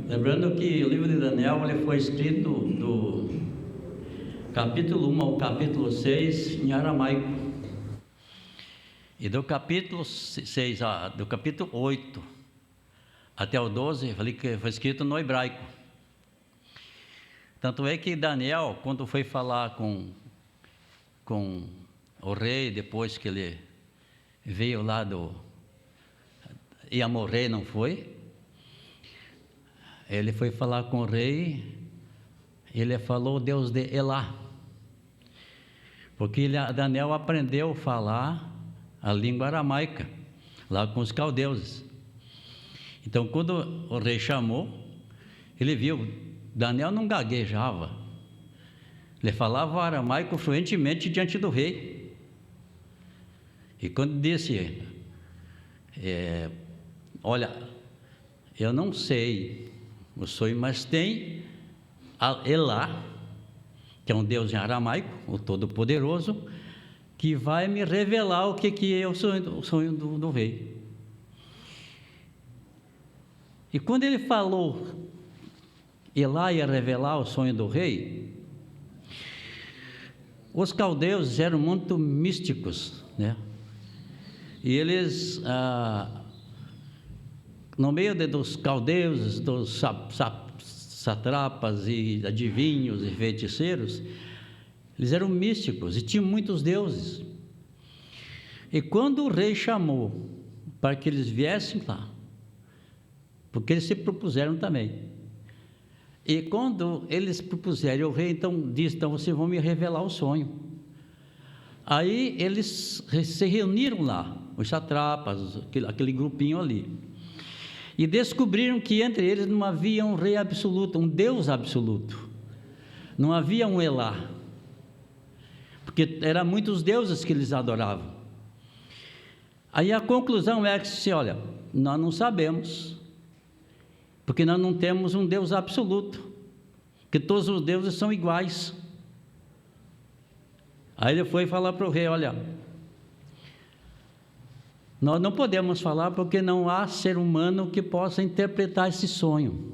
Lembrando que o livro de Daniel ele foi escrito do capítulo 1 ao capítulo 6 em aramaico. E do capítulo 6, do capítulo 8 até o 12, eu falei que foi escrito no hebraico. Tanto é que Daniel, quando foi falar com o rei, depois que ele veio lá ia morrer, não foi? Ele foi falar com o rei, ele falou Deus de Elá, porque Daniel aprendeu a falar a língua aramaica, lá com os caldeus. Então, quando o rei chamou, ele viu, Daniel não gaguejava, ele falava aramaico fluentemente diante do rei. E quando disse, olha, eu não sei o sonho, mas tem Elá, que é um Deus em aramaico, o Todo-Poderoso, que vai me revelar o que é o sonho do rei. E quando ele falou, Elá ia revelar o sonho do rei, os caldeus eram muito místicos, né? E eles, no meio dos caldeus, dos satrapas e adivinhos e feiticeiros, eles eram místicos e tinham muitos deuses. E quando o rei chamou para que eles viessem lá, porque eles se propuseram também, e quando eles propuseram, o rei então disse, então vocês vão me revelar o sonho. Aí eles se reuniram lá, os satrapas, aquele grupinho ali, e descobriram que entre eles não havia um rei absoluto, um Deus absoluto, não havia um Elá, porque eram muitos deuses que eles adoravam. Aí a conclusão é que, olha, nós não sabemos, porque nós não temos um Deus absoluto, que todos os deuses são iguais. Aí ele foi falar para o rei, olha, nós não podemos falar porque não há ser humano que possa interpretar esse sonho.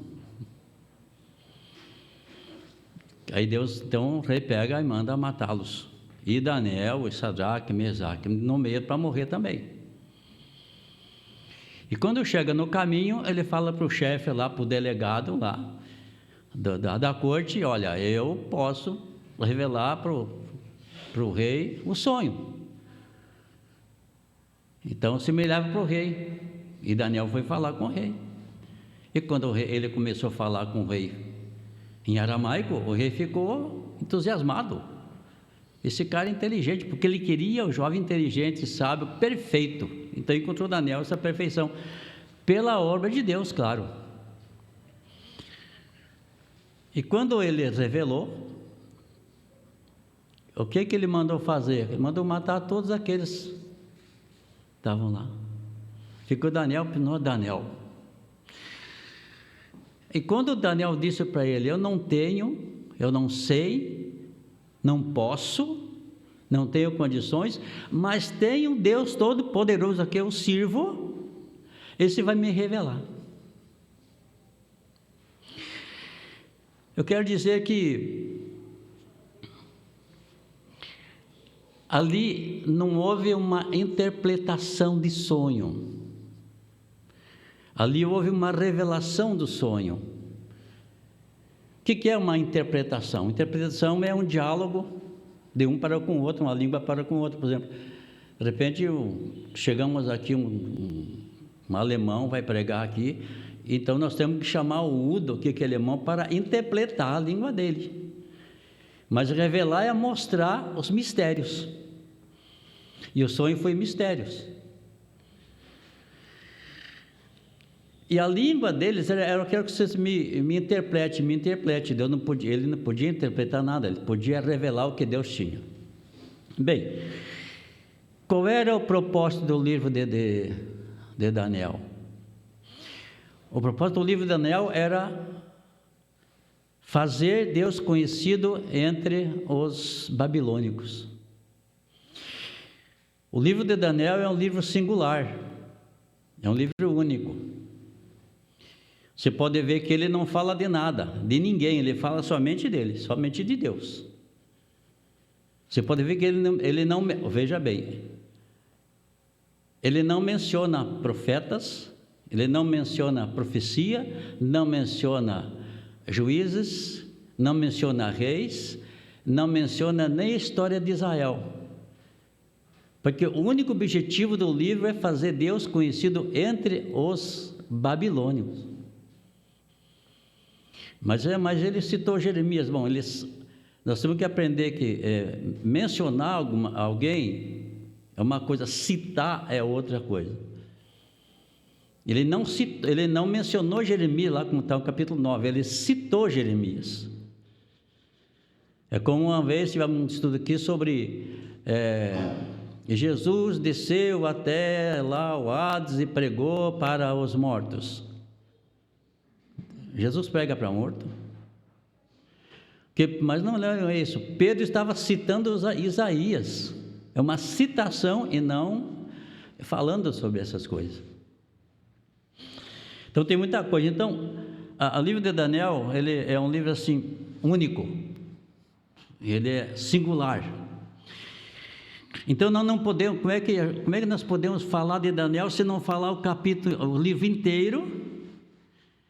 Aí Deus, então o rei pega e manda matá-los. E Daniel, e Sadraque, Mesaque, nomeia para morrer também. E quando chega no caminho, ele fala para o chefe lá, para o delegado lá, da corte, olha, eu posso revelar para o rei o sonho. Então se me leva para o rei. E Daniel foi falar com o rei. E quando ele começou a falar com o rei em aramaico, o rei ficou entusiasmado. Esse cara é inteligente, porque ele queria o jovem inteligente, sábio, perfeito. Então encontrou Daniel essa perfeição, pela obra de Deus, claro. E quando ele revelou, o que ele mandou fazer? Ele mandou matar todos aqueles que estavam lá. Ficou Daniel, Daniel. E quando Daniel disse para ele, eu não tenho, eu não sei, não posso, não tenho condições, mas tenho um Deus todo-poderoso a que eu sirvo, esse vai me revelar. Eu quero dizer que ali não houve uma interpretação de sonho, ali houve uma revelação do sonho. O que é uma interpretação? Interpretação é um diálogo de um para com o outro, uma língua para com o outro. Por exemplo, de repente chegamos aqui, um alemão vai pregar aqui, então nós temos que chamar o Udo, que é alemão, para interpretar a língua dele. Mas revelar é mostrar os mistérios. E o sonho foi mistérios. E a língua deles eu quero que vocês me interprete. Ele não podia interpretar nada, ele podia revelar o que Deus tinha. Bem, qual era o propósito do livro de Daniel? O propósito do livro de Daniel era fazer Deus conhecido entre os babilônicos. O livro de Daniel é um livro singular. É um livro único. Você pode ver que ele não fala de nada, de ninguém, ele fala somente dele, somente de Deus. Você pode ver que ele não veja bem, ele não menciona profetas, ele não menciona profecia, não menciona juízes, não menciona reis, não menciona nem a história de Israel. Porque o único objetivo do livro é fazer Deus conhecido entre os babilônios. Mas ele citou Jeremias. Bom, nós temos que aprender que mencionar alguém é uma coisa, citar é outra coisa. Ele não mencionou Jeremias lá como está no capítulo 9, ele citou Jeremias. É como uma vez tivemos um estudo aqui sobre Jesus desceu até lá o Hades e pregou para os mortos. Jesus prega para morto? Mas não é isso. Pedro estava citando Isaías. É uma citação e não falando sobre essas coisas. Então tem muita coisa. Então, o livro de Daniel, ele é um livro assim único. Ele é singular. Então nós não podemos. Como é que nós podemos falar de Daniel se não falar o livro inteiro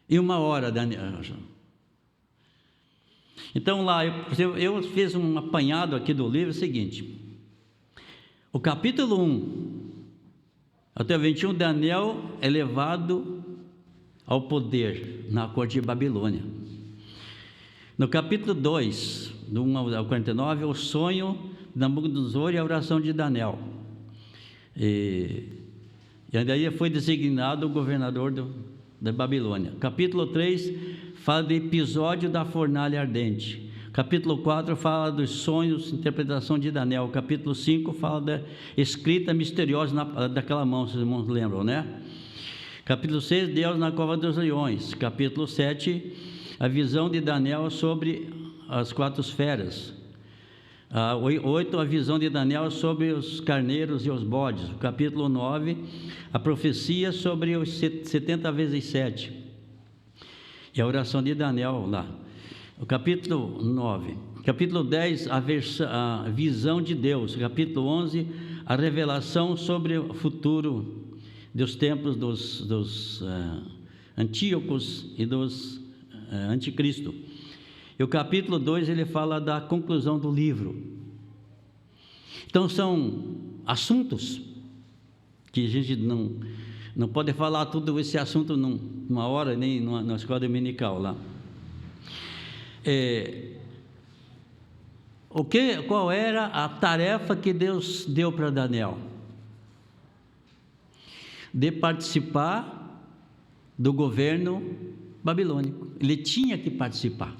e 1 hora, Daniel? Então lá, eu fiz um apanhado aqui do livro, é o seguinte: o capítulo 1 até o 21, Daniel é levado ao poder na corte de Babilônia. No capítulo 2, do 1 ao 49, o sonho de Nabucodonosor e a oração de Daniel. E aí foi designado o governador da Babilônia. Capítulo 3 fala do episódio da fornalha ardente. Capítulo 4 fala dos sonhos, interpretação de Daniel. Capítulo 5 fala da escrita misteriosa daquela mão, vocês irmãos lembram, né? Capítulo 6, Deus na cova dos leões. Capítulo 7, a visão de Daniel sobre as 4 feras. 8, a visão de Daniel sobre os carneiros e os bodes. O capítulo 9, a profecia sobre os 70 vezes 7. E a oração de Daniel lá. O capítulo 9. Capítulo 10, a visão de Deus. Capítulo 11, a revelação sobre o futuro dos tempos dos Antíocos e dos Anticristo. E o capítulo 2, ele fala da conclusão do livro. Então são assuntos que a gente não pode falar tudo esse assunto numa hora, nem numa escola dominical lá. Qual era a tarefa que Deus deu para Daniel? De participar do governo babilônico. Ele tinha que participar.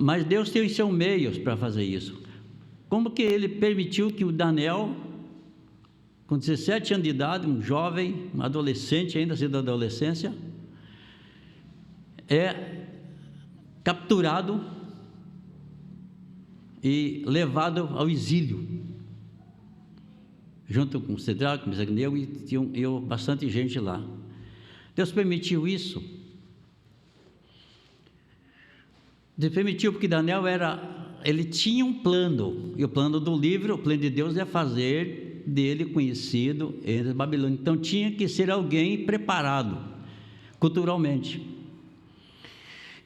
Mas Deus tem os seus meios para fazer isso. Como que ele permitiu que o Daniel, com 17 anos de idade, um jovem, um adolescente, ainda sendo da adolescência, é capturado e levado ao exílio, junto com Cedraque, Mesaque e tinha bastante gente lá. Deus permitiu isso. Deus permitiu porque Daniel ele tinha um plano, e o plano do livro, o plano de Deus é fazer dele conhecido entre os babilônios. Então tinha que ser alguém preparado culturalmente,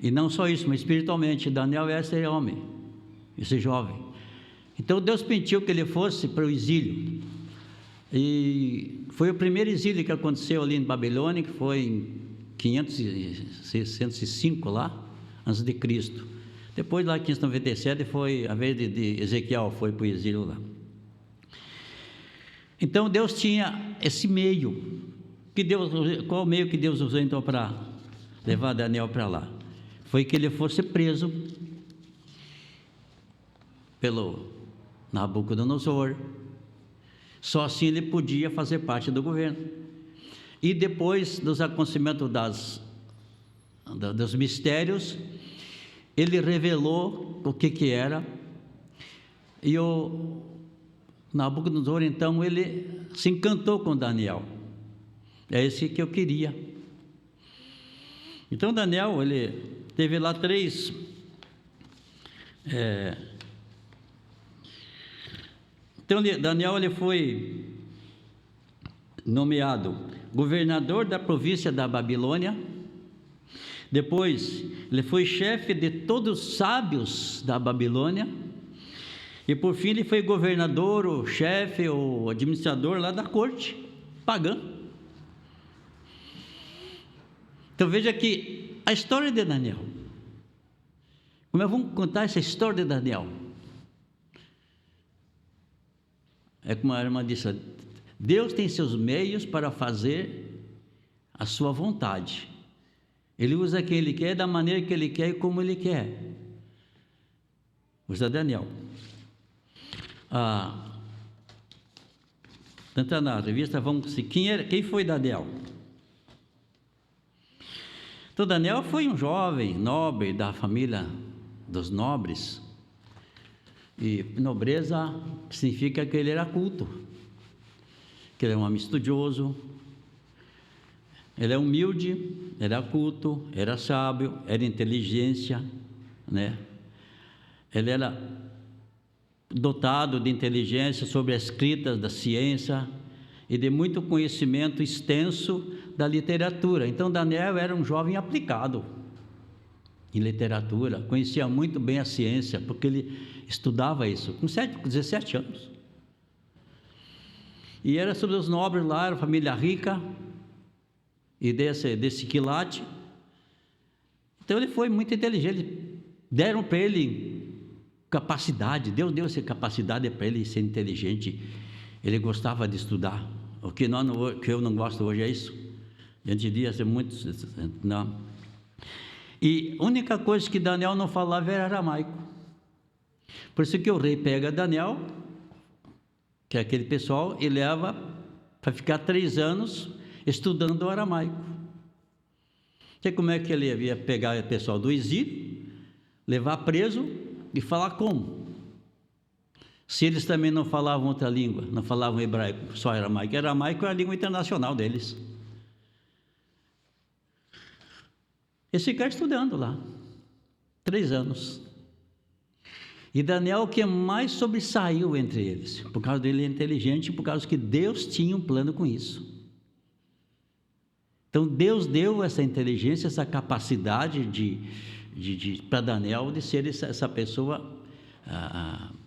e não só isso, mas espiritualmente. Daniel é esse homem, esse jovem. Então Deus permitiu que ele fosse para o exílio, e foi o primeiro exílio que aconteceu ali em Babilônia, que foi em 605 lá, antes de Cristo. Depois lá em 597 foi a vez de Ezequiel, foi para o exílio lá. Então Deus tinha esse meio. Qual o meio que Deus usou então para levar Daniel para lá? Foi que ele fosse preso pelo Nabucodonosor. Só assim ele podia fazer parte do governo. E depois dos acontecimentos dos mistérios, ele revelou o que era, e Nabucodonosor, então, ele se encantou com Daniel. É esse que eu queria. Então, Daniel, ele teve lá três... Então, Daniel, ele foi nomeado governador da província da Babilônia. Depois, ele foi chefe de todos os sábios da Babilônia. E por fim, ele foi governador, o chefe, o administrador lá da corte pagã. Então veja que a história de Daniel, como vamos contar essa história de Daniel? É como a irmã disse, Deus tem seus meios para fazer a sua vontade. Ele usa quem Ele quer, da maneira que Ele quer e como Ele quer. Usa Daniel. Tanto na revista, vamos ver quem foi Daniel. Então, Daniel foi um jovem nobre da família dos nobres. E nobreza significa que ele era culto, que ele é um homem estudioso, ele é humilde, era culto, era sábio, era inteligência, né? Ele era dotado de inteligência sobre as escritas da ciência e de muito conhecimento extenso da literatura. Então, Daniel era um jovem aplicado em literatura, conhecia muito bem a ciência, porque ele estudava isso com 17 anos. E era sobre os nobres lá, era família rica, e desse quilate. Então ele foi muito inteligente, deram para ele capacidade, Deus deu essa capacidade para ele ser inteligente. Ele gostava de estudar. O que eu não gosto hoje é isso. A gente diz muito, não. E a única coisa que Daniel não falava era aramaico. Por isso que o rei pega Daniel, que é aquele pessoal, e leva para ficar 3 anos estudando o aramaico. Sei como é que ele ia pegar o pessoal do exílio, levar preso e falar como? Se eles também não falavam outra língua, não falavam hebraico, só aramaico. Aramaico é a língua internacional deles. Eles ficaram estudando lá 3 anos. E Daniel, o que mais sobressaiu entre eles, por causa dele é inteligente, por causa que Deus tinha um plano com isso. Então Deus deu essa inteligência, essa capacidade para Daniel de ser essa pessoa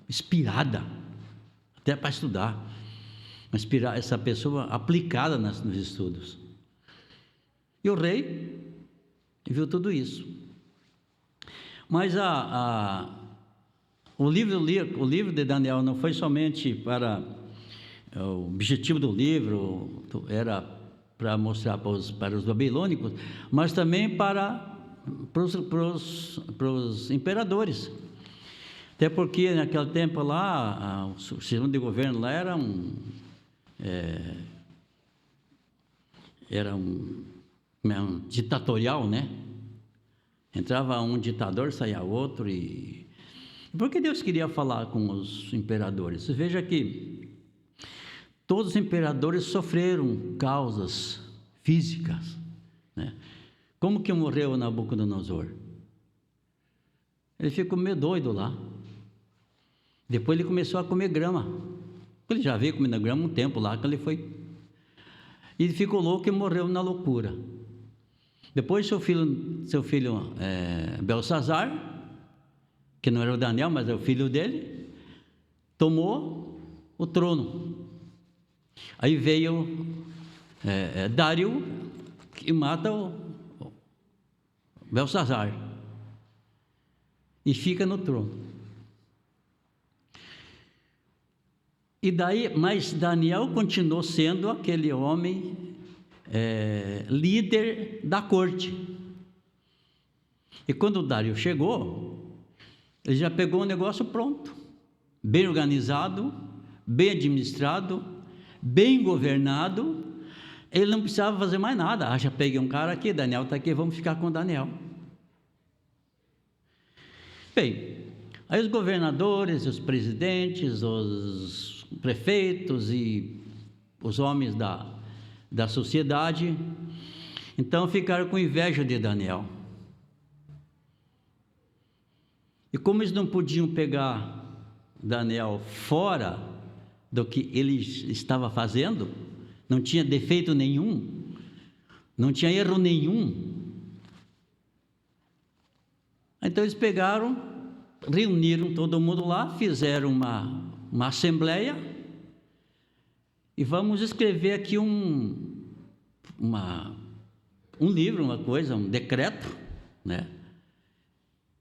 inspirada, até para estudar, essa pessoa aplicada nos estudos. E o rei viu tudo isso. Mas o livro de Daniel não foi somente para... O objetivo do livro era para mostrar para os babilônicos, mas também para os imperadores. Até porque naquele tempo lá, o sistema de governo lá era um ditatorial, né? Entrava um ditador, saía outro. E por que Deus queria falar com os imperadores? Você veja que todos os imperadores sofreram causas físicas, né? Como que morreu Nabucodonosor? Ele ficou meio doido lá. Depois ele começou a comer grama. Ele já veio comendo grama um tempo lá, que ele foi. E ele ficou louco e morreu na loucura. Depois seu filho Belsazar, que não era o Daniel, mas é o filho dele, tomou o trono. Aí veio Dário e mata o Belsazar e fica no trono. E daí, mas Daniel continuou sendo aquele homem líder da corte. E quando o Dário chegou, ele já pegou o negócio pronto, bem organizado, bem administrado, bem governado. Ele não precisava fazer mais nada. Já peguei um cara aqui, Daniel está aqui, vamos ficar com Daniel. Bem, aí os governadores, os presidentes, os os prefeitos e os homens da sociedade, então ficaram com inveja de Daniel. E como eles não podiam pegar Daniel fora do que ele estava fazendo, não tinha defeito nenhum, não tinha erro nenhum, então eles pegaram, reuniram todo mundo lá, fizeram uma assembleia, e vamos escrever aqui um livro, uma coisa, um decreto, né?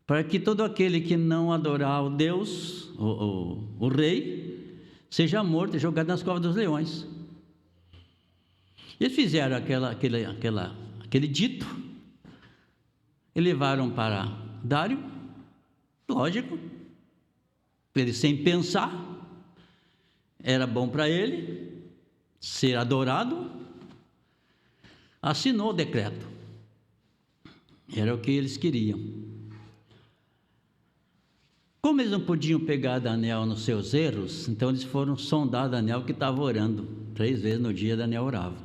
Para que todo aquele que não adorar o Deus, o rei, seja morto e jogado nas covas dos leões. Eles fizeram aquele dito, e levaram para Dário, lógico, ele sem pensar, era bom para ele ser adorado, assinou o decreto, era o que eles queriam. Como eles não podiam pegar Daniel nos seus erros, então eles foram sondar Daniel, que estava orando 3 vezes no dia. Daniel orava,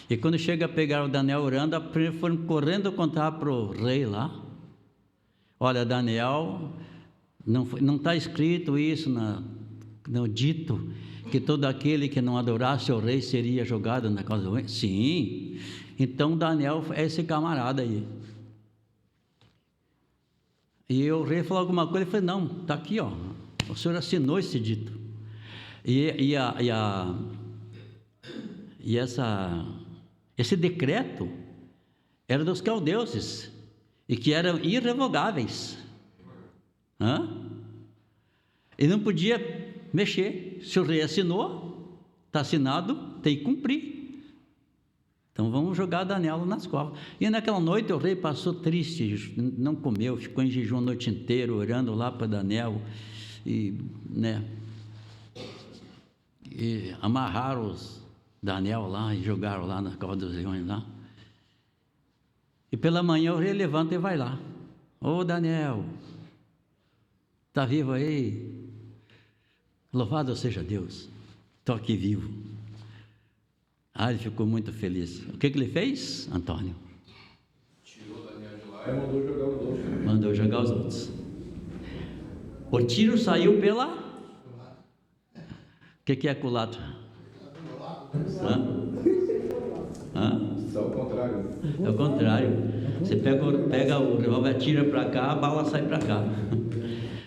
e quando chega a pegar o Daniel orando, foram correndo contar para o rei lá: olha, Daniel, não está escrito isso no dito, que todo aquele que não adorasse o rei seria jogado na casa do rei? Sim, então Daniel é esse camarada aí. E o rei falou alguma coisa, ele falou: não, está aqui, ó, o senhor assinou esse dito. Esse decreto era dos caldeus, e que eram irrevogáveis. E não podia mexer. Se o rei assinou, está assinado, tem que cumprir. Então vamos jogar Daniel nas covas. E naquela noite o rei passou triste, não comeu, ficou em jejum a noite inteira, orando lá para Daniel, e amarraram Daniel lá e jogaram lá na cova dos leões lá. E pela manhã o rei levanta e vai lá: ô Daniel, está vivo aí? Louvado seja Deus, estou aqui vivo. Ele ficou muito feliz. O que ele fez, Antônio? Tirou Daniel de lá e mandou jogar os outros. Mandou jogar os outros. O tiro saiu pela... O que é culatra? Isso é o contrário. É o contrário. Você pega o revólver, atira para cá, a bala sai para cá.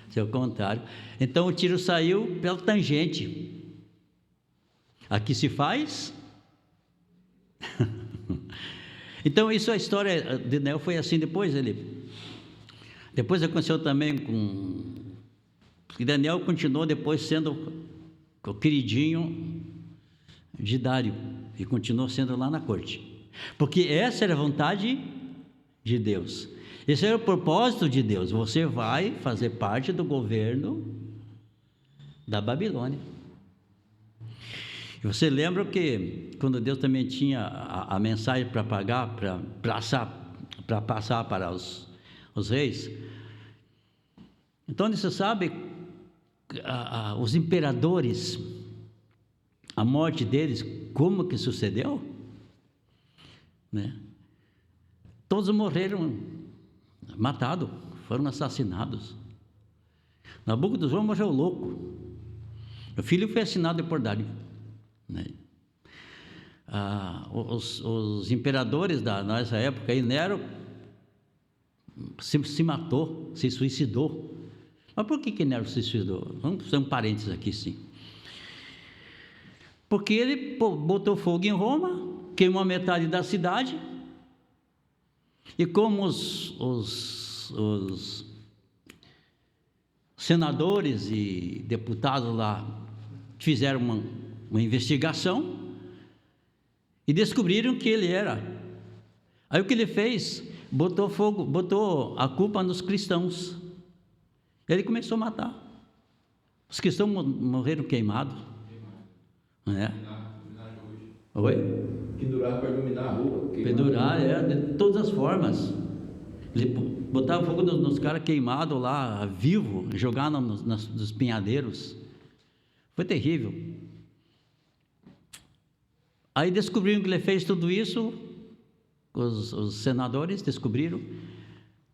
Isso é o contrário. Então o tiro saiu pela tangente. Aqui se faz... Então isso, a história de Daniel foi assim. Depois aconteceu também que Daniel continuou depois sendo o queridinho de Dário, e continuou sendo lá na corte, porque essa era a vontade de Deus, esse era o propósito de Deus: você vai fazer parte do governo da Babilônia. E você lembra que quando Deus também tinha a mensagem para passar para os reis, então você sabe, os imperadores, a morte deles, como que sucedeu? Né? Todos morreram matados, foram assassinados. Nabucodonosor morreu louco, o filho foi assinado por Dário. Né? Os imperadores da nossa época, aí, Nero se matou, se suicidou. Mas por que Nero se suicidou? Vamos fazer um parênteses aqui, sim. Porque ele botou fogo em Roma, queimou a metade da cidade, e como os senadores e deputados lá fizeram uma investigação e descobriram que ele era. Aí o que ele fez? Botou a culpa nos cristãos. Ele começou a matar. Os cristãos morreram queimados. Né? Oi? Pendurar para iluminar a rua. Pendurar, de todas as formas. Ele botava fogo nos caras queimados lá, vivo, jogar nos pinhadeiros. Foi terrível. Aí descobriram que ele fez tudo isso, os senadores descobriram.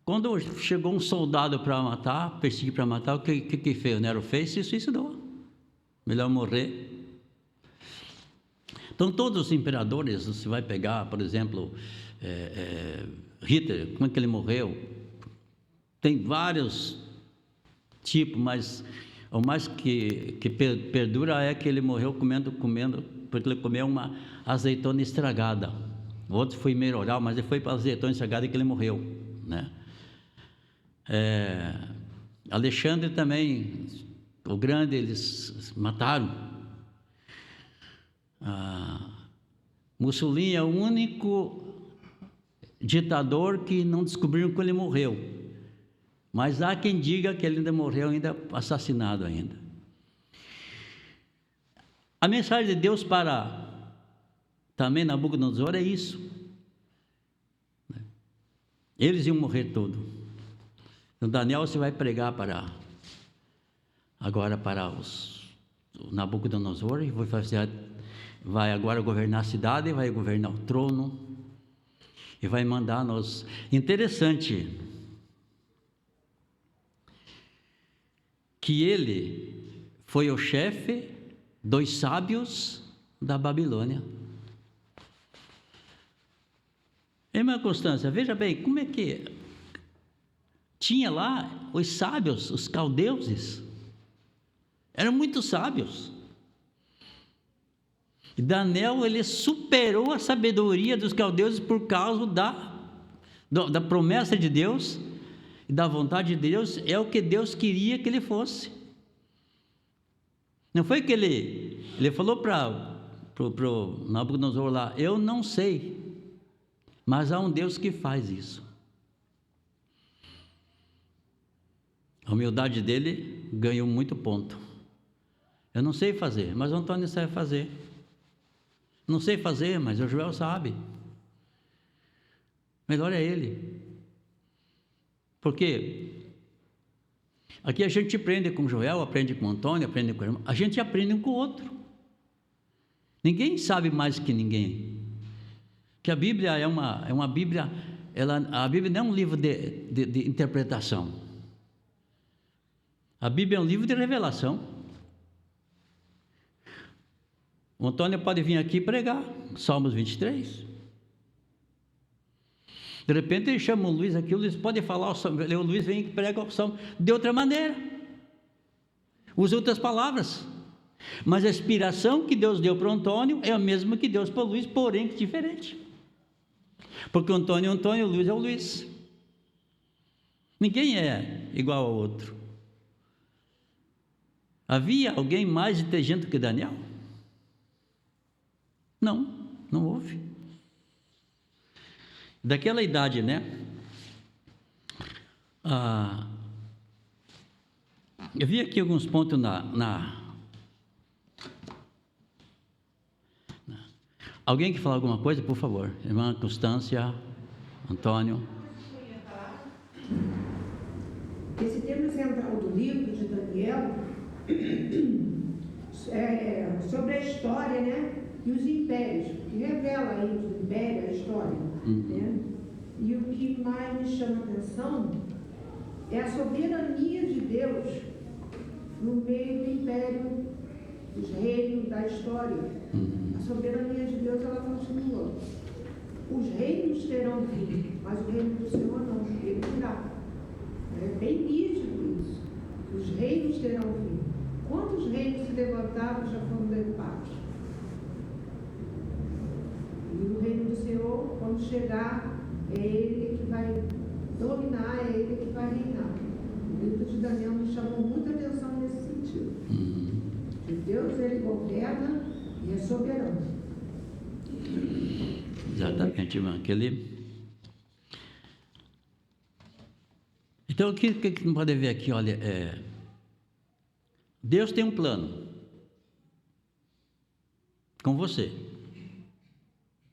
Quando chegou um soldado para matar, perseguir para matar, o que fez? O Nero fez? Se suicidou. Melhor morrer. Então, todos os imperadores, você vai pegar, por exemplo, Hitler, como é que ele morreu? Tem vários tipos, mas o mais que perdura é que ele morreu comendo, porque ele comeu uma azeitona estragada. O outro foi meio oral, mas ele foi para a azeitona estragada que ele morreu, né? Alexandre também, o grande, eles mataram. Mussolini é o único ditador que não descobriram que ele morreu, mas há quem diga que ele ainda morreu, ainda assassinado ainda. A mensagem de Deus para também Nabucodonosor é isso. Eles iam morrer todos. Então Daniel se vai pregar agora para o Nabucodonosor e vai agora governar a cidade, vai governar o trono e vai mandar-nos. Interessante que ele foi o chefe dos sábios da Babilônia. Irmã Constância, veja bem, como é que tinha lá os sábios, os caldeuses, eram muito sábios. E Daniel, ele superou a sabedoria dos caldeus por causa da promessa de Deus e da vontade de Deus. É o que Deus queria que ele fosse. Não foi que ele falou para o Nabucodonosor lá: eu não sei, mas há um Deus que faz isso. A humildade dele ganhou muito ponto. Eu não sei fazer, mas o Antônio sabe fazer. Não sei fazer, mas o Joel sabe. Melhor é ele. Porque aqui a gente aprende com o Joel, aprende com o Antônio, aprende com o irmão. A gente aprende um com o outro. Ninguém sabe mais que ninguém. Que a Bíblia é uma Bíblia, a Bíblia não é um livro de interpretação. A Bíblia é um livro de revelação. O Antônio pode vir aqui pregar Salmos 23. De repente ele chama o Luiz aqui, o Luiz pode falar, o Luiz vem e prega o Salmo de outra maneira, usa outras palavras, mas a inspiração que Deus deu para o Antônio é a mesma que Deus para o Luiz, porém diferente, porque o Antônio é o Antônio, o Luiz é o Luiz. Ninguém é igual ao outro. Havia alguém mais inteligente que Daniel? Não houve. Daquela idade, né? Eu vi aqui alguns pontos Alguém quer falar alguma coisa, por favor? Irmã Constância, Antônio. Esse tema central do livro de Daniel é sobre a história, né? E os impérios, que revela aí os impérios, a história, né? E o que mais me chama a atenção é a soberania de Deus no meio do império, dos reinos da história. A soberania de Deus, ela continua. Os reinos terão fim, mas o reino do Senhor não, ele virá. É bem nítido isso. Os reinos terão fim. Quantos reinos se levantaram já foram derrubados? E o reino do Senhor, quando chegar, é Ele que vai dominar, é Ele que vai reinar. O livro de Daniel me chamou muita atenção nesse sentido. Que Deus, Ele governa e é soberano. Exatamente, irmã. Então, o que não pode ver aqui? Olha, Deus tem um plano com você.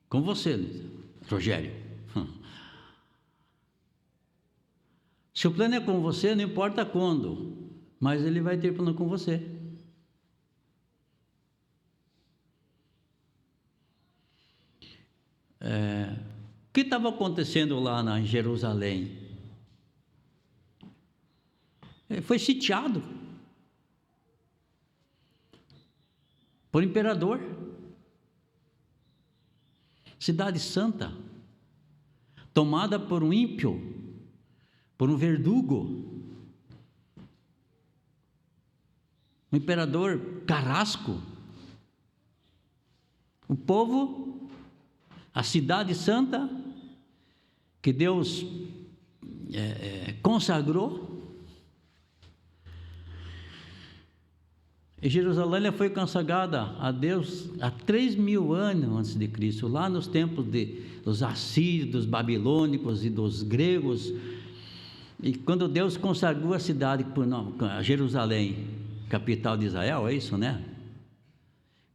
Com você, Rogério. Se o plano é com você, não importa quando, mas ele vai ter plano com você. O que estava acontecendo lá em Jerusalém? Foi sitiado por imperador. Cidade Santa, tomada por um ímpio, por um verdugo, um imperador carrasco. O povo, a cidade santa, que Deus consagrou, e Jerusalém foi consagrada a Deus há 3.000 anos antes de Cristo, lá nos tempos dos assírios, dos babilônicos e dos gregos. E quando Deus consagrou a cidade, a Jerusalém, capital de Israel, é isso, né?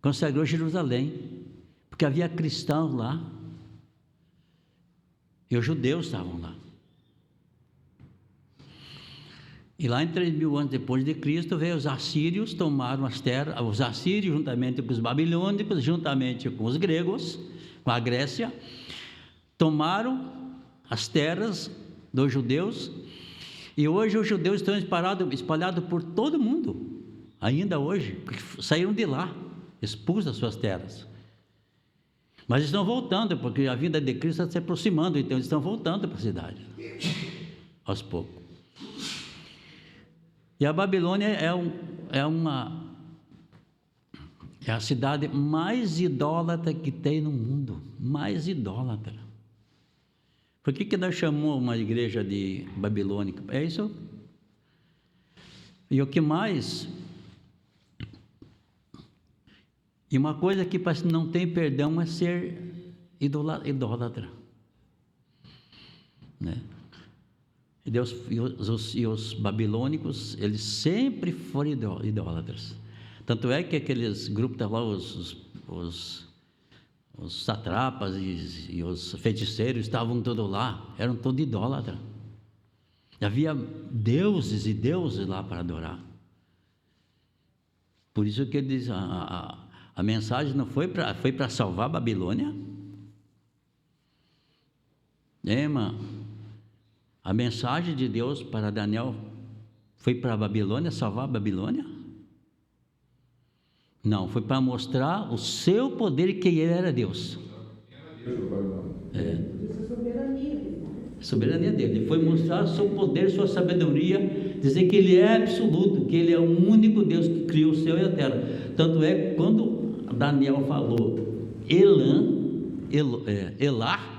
Consagrou Jerusalém, porque havia cristãos lá, e os judeus estavam lá. E lá em 3.000 anos depois de Cristo, veio os assírios, tomaram as terras, os assírios juntamente com os babilônicos, juntamente com os gregos, com a Grécia, tomaram as terras dos judeus, e hoje os judeus estão espalhados por todo o mundo, ainda hoje, porque saíram de lá, expulsos das suas terras. Mas estão voltando, porque a vinda de Cristo está se aproximando, então eles estão voltando para a cidade, aos poucos. E a Babilônia é a cidade mais idólatra que tem no mundo, mais idólatra. Por que nós chamamos uma igreja de babilônica? É isso. E o que mais? E uma coisa que não tem perdão é ser idólatra, né? E Deus e os babilônicos, eles sempre foram idólatras. Tanto é que aqueles grupos lá, os satrapas e os feiticeiros estavam todos lá, eram todos idólatras. Havia deuses e deuses lá para adorar. Por isso que ele diz, a mensagem não foi para salvar a Babilônia. Irmã, a mensagem de Deus para Daniel foi para a Babilônia, salvar a Babilônia? Não, foi para mostrar o seu poder e que ele era Deus. A soberania dele. Ele foi mostrar o seu poder, sua sabedoria, dizer que ele é absoluto, que ele é o único Deus que criou o céu e a terra. Tanto é que quando Daniel falou Elá,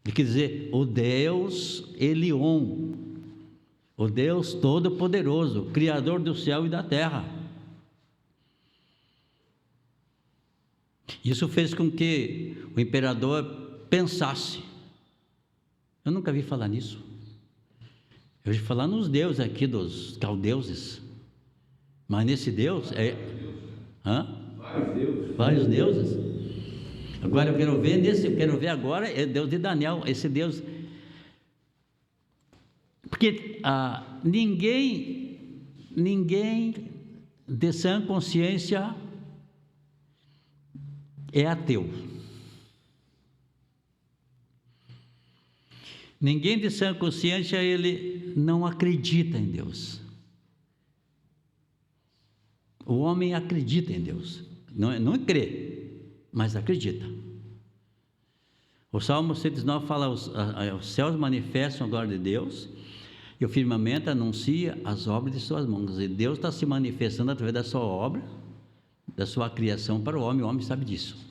quer dizer, o Deus Elion, o Deus Todo-Poderoso, Criador do céu e da terra. Isso fez com que o imperador pensasse. Eu nunca vi falar nisso. Eu ouvi falar nos deuses aqui, dos caldeuses. Mas nesse Deus vários deuses. Agora eu quero ver agora é Deus de Daniel, esse Deus. Porque ninguém de sã consciência é ateu. Ninguém de sã consciência, ele não acredita em Deus. O homem acredita em Deus, não crê, mas acredita. O Salmo 119 fala, os céus manifestam a glória de Deus, e o firmamento anuncia as obras de suas mãos, e Deus está se manifestando através da sua obra, da sua criação para o homem sabe disso.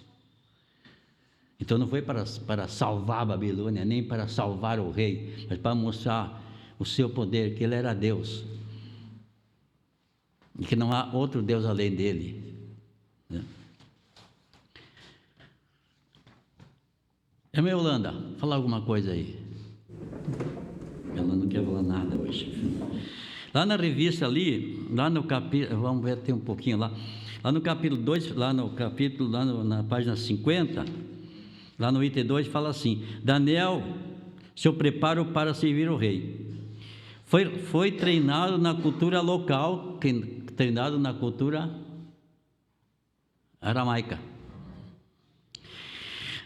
Então não foi para salvar a Babilônia, nem para salvar o rei, mas para mostrar o seu poder, que ele era Deus, e que não há outro Deus além dele, né? Irmã Yolanda, fala alguma coisa aí. Ela não quer falar nada hoje. Lá na revista ali, lá no capítulo, vamos ver, tem um pouquinho lá no capítulo 2, na página 50, lá no item 2, fala assim: Daniel, seu preparo para servir o rei. Foi treinado na cultura local, treinado na cultura aramaica.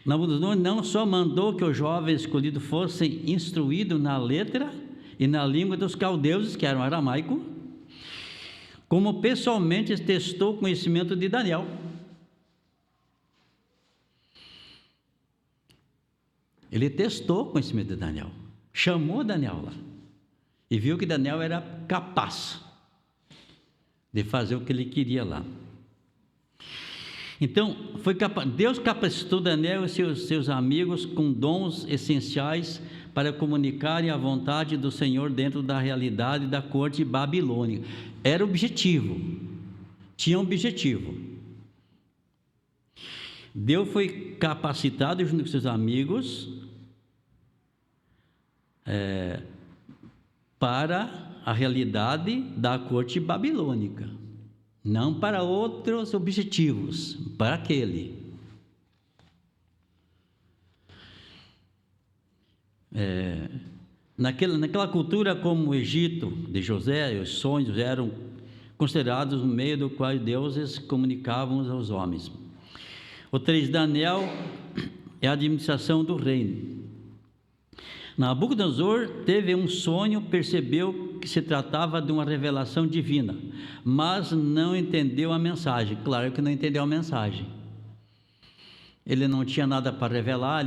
Nabucodonosor não só mandou que os jovens escolhidos fossem instruídos na letra e na língua dos caldeus, que eram aramaico, como pessoalmente testou o conhecimento de Daniel. Ele testou o conhecimento de Daniel, chamou Daniel lá e viu que Daniel era capaz de fazer o que ele queria lá. Então, Deus capacitou Daniel e seus amigos com dons essenciais para comunicarem a vontade do Senhor dentro da realidade da corte babilônica. Era objetivo, tinha um objetivo. Deus foi capacitado junto com seus amigos para a realidade da corte babilônica. Não para outros objetivos, para aquele. Naquela cultura como o Egito de José, os sonhos eram considerados um meio do qual deuses comunicavam aos homens. O 3, Daniel é a administração do reino. Nabucodonosor teve um sonho, percebeu que se tratava de uma revelação divina, mas não entendeu a mensagem. Claro que não entendeu a mensagem. Ele não tinha nada para revelar,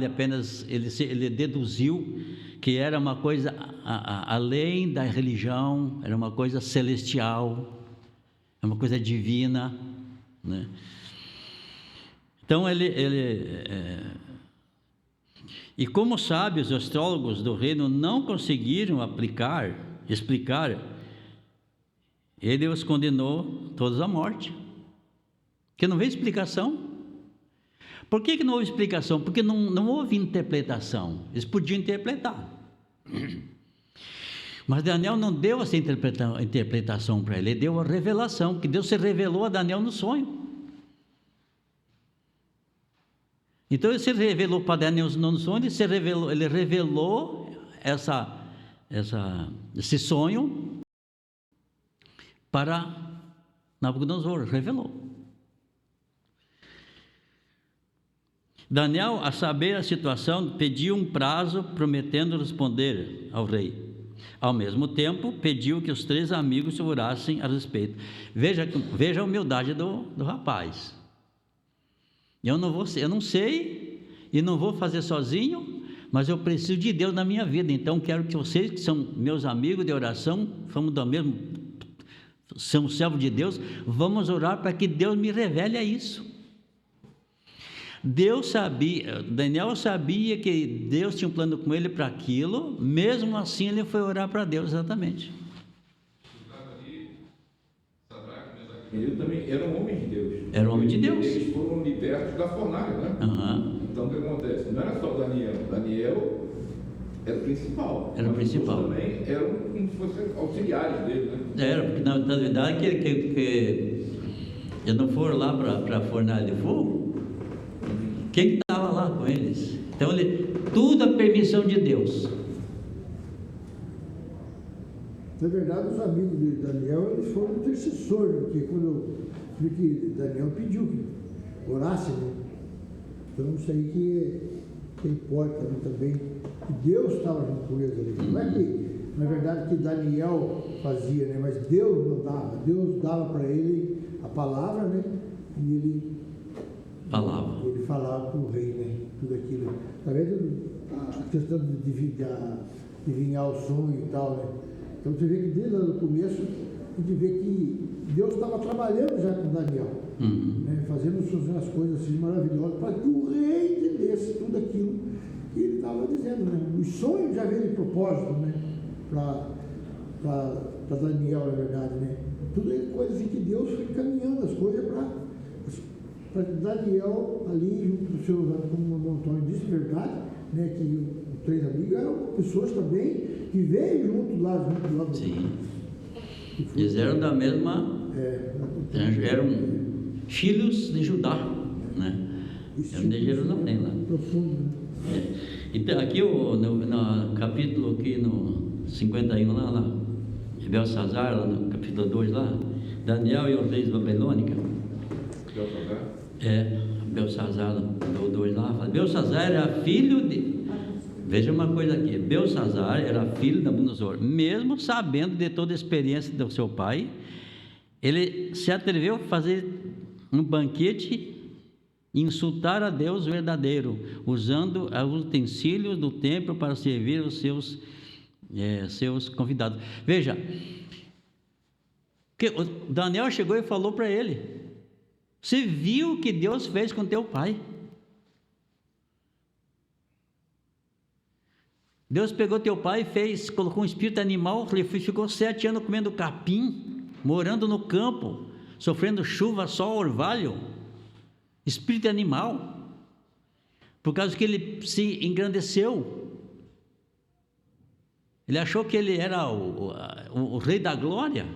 ele deduziu que era uma coisa além da religião, era uma coisa celestial, é uma coisa divina, né? Então e como sábios, os astrólogos do reino não conseguiram explicar, ele os condenou todos à morte, porque não veio explicação. Por que não houve explicação? Porque não houve interpretação. Eles podiam interpretar, mas Daniel não deu essa interpretação para ele deu a revelação, que Deus se revelou a Daniel no sonho. Então ele se revelou para Daniel no sonho, ele revelou esse sonho para Nabucodonosor, revelou. Daniel, a saber a situação, pediu um prazo, prometendo responder ao rei. Ao mesmo tempo, pediu que os 3 amigos orassem a respeito. Veja a humildade do rapaz. Eu não sei e não vou fazer sozinho, mas eu preciso de Deus na minha vida. Então quero que vocês, que são meus amigos de oração, são servos de Deus, vamos orar para que Deus me revele isso. Daniel sabia que Deus tinha um plano com ele para aquilo, mesmo assim ele foi orar para Deus, exatamente. Ele também era um homem de Deus. Era um homem de Deus. Eles foram libertos da fornalha, né? Uhum. Então o que acontece? Não era só Daniel. Daniel era o principal. Era o principal. Também eram como se fossem auxiliares dele, né? Era, porque na verdade que eles não foram lá para a fornalha de fogo. Quem estava lá com eles? Então tudo a permissão de Deus. Na verdade, os amigos de Daniel, eles foram intercessores, porque quando que Daniel pediu que orasse, né? Então isso aí que importa, né, também, que Deus estava junto com eles ali. Não é que, na verdade, que Daniel fazia, né? Mas Deus mandava, Deus dava para ele a palavra, né? E ele falava para o rei, né? Tudo aquilo. Talvez a questão de adivinhar o sonho e tal, né? Então você vê que desde o começo, a gente vê que Deus estava trabalhando já com Daniel, né, fazendo as coisas assim maravilhosas, para que o rei entendesse tudo aquilo que ele estava dizendo, né? Os sonhos já veio de propósito, né? Para Daniel, na verdade, né? Tudo é coisa assim que Deus foi encaminhando as coisas para Daniel ali, junto dos seus, como o Antônio disse, verdade, né? Que os 3 amigos eram pessoas também que veio junto lá. Sim. Eles eram da mesma. Eram filhos de Judá, né? Eram de Jerusalém lá. Profundo, né? Então, aqui no capítulo, aqui no 51, lá, Belsazar, lá no capítulo 2, lá, Daniel e os reis babilônicos. Belsazar, do 2 lá, fala, Belsazar era filho de... Veja uma coisa aqui, Belsazar era filho de Nabucodonosor, mesmo sabendo de toda a experiência do seu pai, ele se atreveu a fazer um banquete e insultar a Deus verdadeiro, usando os utensílios do templo para servir os seus convidados. Veja, que Daniel chegou e falou para ele: você viu o que Deus fez com teu pai? Deus pegou teu pai e fez, colocou um espírito animal, ele ficou 7 anos comendo capim, morando no campo, sofrendo chuva, sol, orvalho, espírito animal, por causa que ele se engrandeceu. Ele achou que ele era o rei da glória.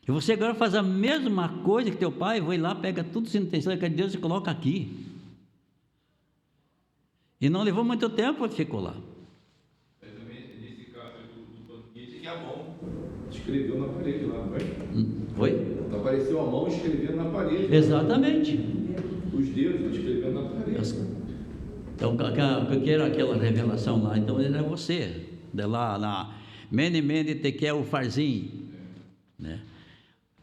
E você agora faz a mesma coisa que teu pai, vai lá, pega tudo sem intenção de Deus e coloca aqui. E não levou muito tempo, ele ficou lá. Mas também, nesse caso do banquete, que a mão escreveu na parede lá, não foi? Oi? Apareceu a mão escrevendo na parede. Exatamente. Os dedos escrevendo na parede. Então, porque era aquela revelação lá, então ele era você. De lá, na Mene Tekel Farzim, né?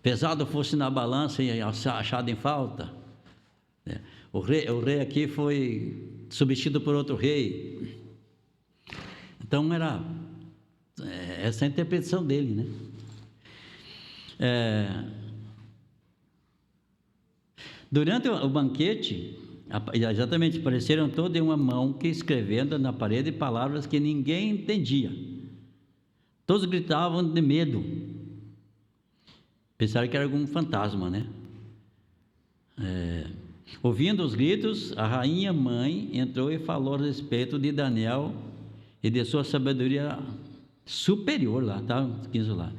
Pesado fosse na balança e achado em falta, né? O rei aqui foi substituído por outro rei. Então era essa a interpretação dele, né? Durante o banquete, exatamente, apareceram toda uma mão que escrevendo na parede palavras que ninguém entendia. Todos gritavam de medo. Pensaram que era algum fantasma, né? Ouvindo os gritos, a rainha mãe entrou e falou a respeito de Daniel e de sua sabedoria superior lá, tá? 15 lá.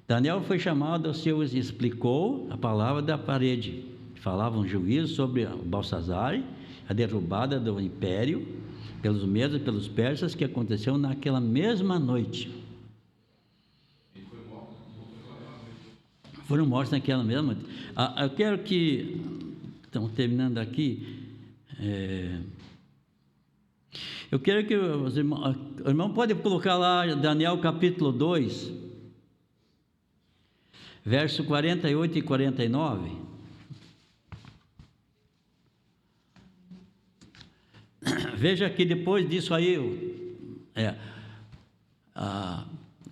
Daniel foi chamado ao seu e explicou a palavra da parede. Falava um juízo sobre Belsazar, a derrubada do império pelos medos e pelos persas, que aconteceu naquela mesma noite. Foram mortos naquela mesma noite. Eu quero que, estamos terminando aqui, eu quero que o irmão pode colocar lá Daniel capítulo 2, verso 48 e 49. Veja que depois disso aí,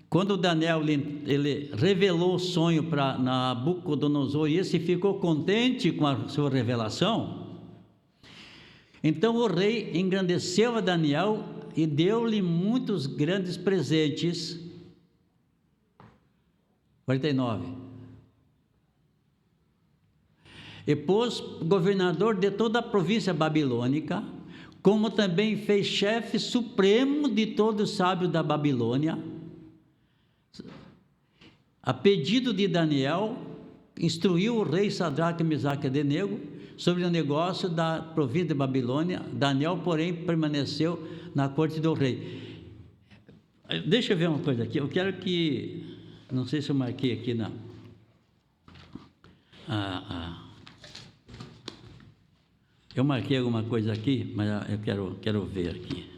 quando Daniel ele revelou o sonho para Nabucodonosor e esse ficou contente com a sua revelação, então o rei engrandeceu a Daniel e deu-lhe muitos grandes presentes. 49. E pôs governador de toda a província babilônica, como também fez chefe supremo de todos os sábios da Babilônia. A pedido de Daniel, instruiu o rei Sadraque, Mesaque e Abednego sobre o negócio da província de Babilônia. Daniel, porém, permaneceu na corte do rei. Deixa eu ver uma coisa aqui. Eu quero que, não sei se eu marquei aqui na eu marquei alguma coisa aqui, mas eu quero ver aqui.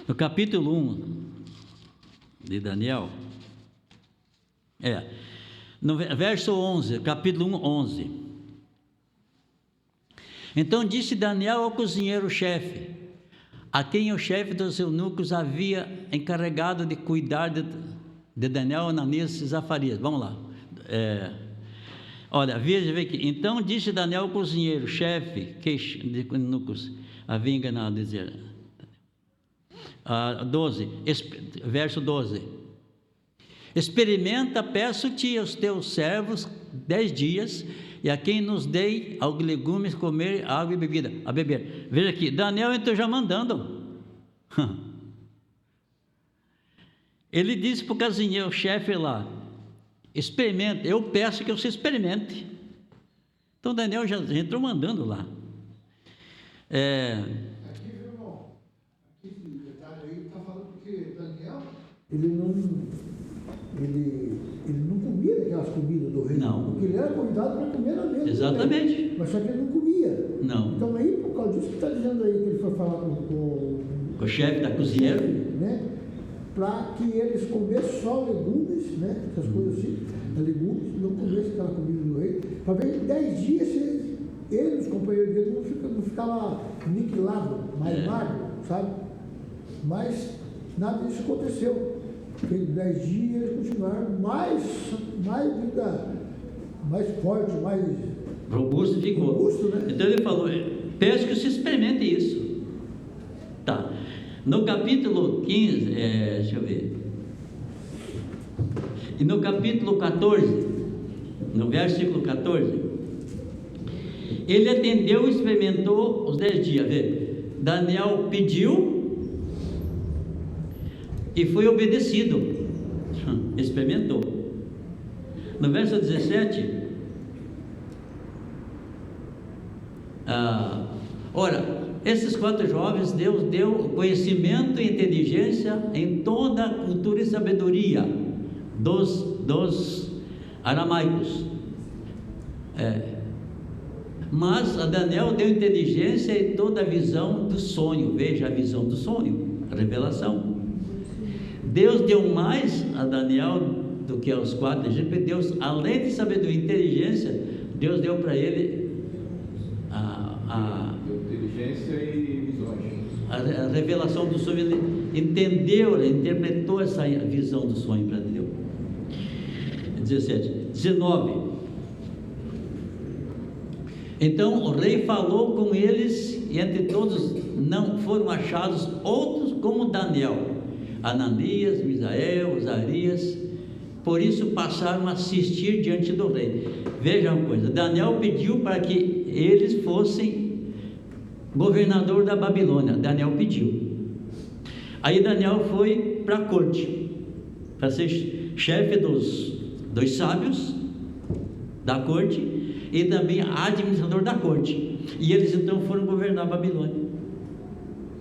No capítulo 1 de Daniel, no verso 11, capítulo 1, 11. Então disse Daniel ao cozinheiro-chefe, a quem o chefe dos eunucos havia encarregado de cuidar de Daniel, Ananias e Zafarias. Vamos lá. Olha, veja aqui. Então disse Daniel ao cozinheiro-chefe, que de eunucos havia enganado, dizer... 12, verso 12. Experimenta, peço-te aos teus servos 10 dias, e a quem nos dei aos legumes comer água e bebida, a beber. Veja aqui, Daniel entrou já mandando. Ele disse para o cozinheiro, o chefe lá, experimenta, eu peço que você experimente. Então Daniel já entrou mandando lá. Ele ele não comia aquelas comidas do rei. Não. Porque ele era convidado para comer na mesa. Exatamente. Também, mas só que ele não comia. Não. Então aí, por causa disso que está dizendo aí, que ele foi falar com O chefe da cozinheira. né? Para que eles comessem só legumes, né? Essas coisas assim, legumes, não comessem aquela comida do rei. Para ver em 10 dias se ele e os companheiros dele não ficavam aniquilados, mais magro, sabe? Mas nada disso aconteceu. Porque em 10 dias eles continuaram mais forte, mais Robusto ficou. robusto, né? Então ele falou, peço que se experimente isso. Tá. No capítulo 15, deixa eu ver. E no capítulo 14, no versículo 14, ele atendeu e experimentou os 10 dias. Vê, Daniel pediu e foi obedecido. Experimentou. No verso 17, ora, esses 4 jovens, Deus deu conhecimento e inteligência em toda a cultura e sabedoria dos aramaicos. Mas a Daniel deu inteligência em toda a visão do sonho. Veja a visão do sonho, a revelação. Deus deu mais a Daniel do que aos 4. Deus, além de sabedoria e inteligência, Deus deu para ele inteligência e visões. A revelação do sonho. Ele entendeu, ele interpretou essa visão do sonho para Deus. 19. Então o rei falou com eles, e entre todos não foram achados outros como Daniel, Ananias, Misael, Azarias. Por isso passaram a assistir diante do rei. Veja uma coisa, Daniel pediu para que eles fossem governador da Babilônia. Daniel pediu. Aí Daniel foi para a corte, para ser chefe dos sábios da corte e também administrador da corte. E eles então foram governar a Babilônia,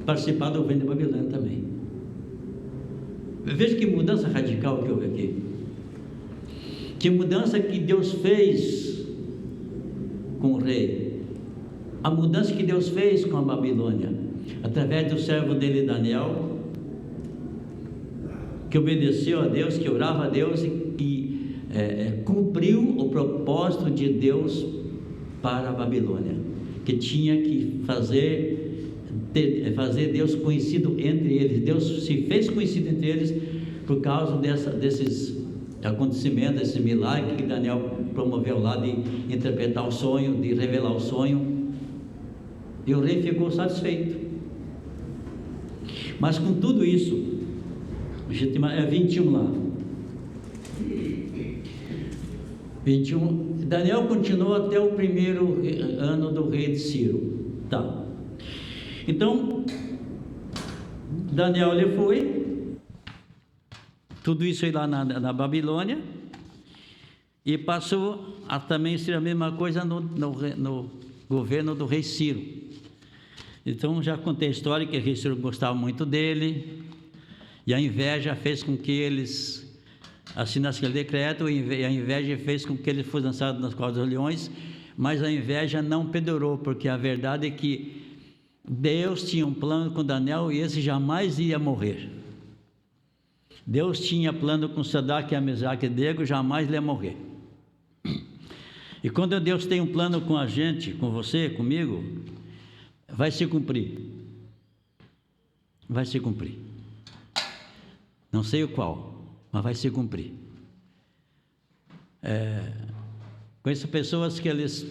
participar do governo da Babilônia também. Veja que mudança radical que houve aqui. Que mudança que Deus fez com o rei. A mudança que Deus fez com a Babilônia, através do servo dele Daniel, que obedeceu a Deus, que orava a Deus e cumpriu o propósito de Deus para a Babilônia, que tinha que fazer Deus conhecido entre eles. Deus se fez conhecido entre eles por causa desses acontecimentos, esse milagre que Daniel promoveu lá, de interpretar o sonho, de revelar o sonho. E o rei ficou satisfeito. Mas com tudo isso, 21 lá. 21, Daniel continuou até o primeiro ano do rei de Ciro. Tá. Então, Daniel ele foi, tudo isso aí lá na Babilônia, e passou a também ser a mesma coisa no governo do rei Ciro. Então já contei a história que o rei Ciro gostava muito dele, e a inveja fez com que eles assinassem aquele decreto, e a inveja fez com que ele fosse lançado nas covas dos leões, mas a inveja não pendurou, porque a verdade é que Deus tinha um plano com Daniel e esse jamais ia morrer. Deus tinha plano com Sadraque, Mesaque e Abednego, jamais ia morrer. E quando Deus tem um plano com a gente, com você, comigo, vai se cumprir. Vai se cumprir. Não sei o qual, mas vai se cumprir. Conheço pessoas que eles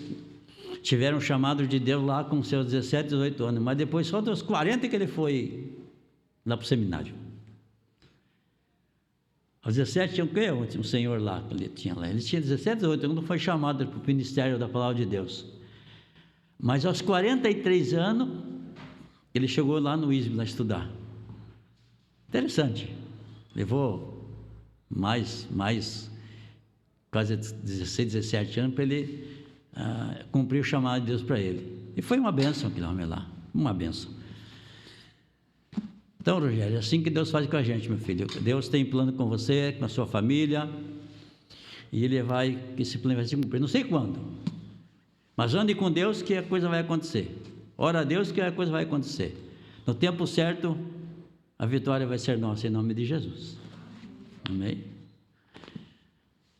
tiveram chamado de Deus lá com seus 17, 18 anos, mas depois só dos 40 que ele foi lá para o seminário. Aos 17 tinha o quê? Um senhor lá que ele tinha lá. Ele tinha 17, 18 anos, não foi chamado para o ministério da palavra de Deus. Mas aos 43 anos, ele chegou lá no ISB a estudar. Interessante. Levou mais quase 16, 17 anos para ele cumprir o chamado de Deus para ele. E foi uma bênção aquele homem lá, uma bênção. Então, Rogério, é assim que Deus faz com a gente, meu filho. Deus tem plano com você, com a sua família, e esse plano vai se cumprir. Não sei quando, mas ande com Deus que a coisa vai acontecer. Ora a Deus que a coisa vai acontecer. No tempo certo, a vitória vai ser nossa, em nome de Jesus. Amém?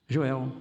Joel.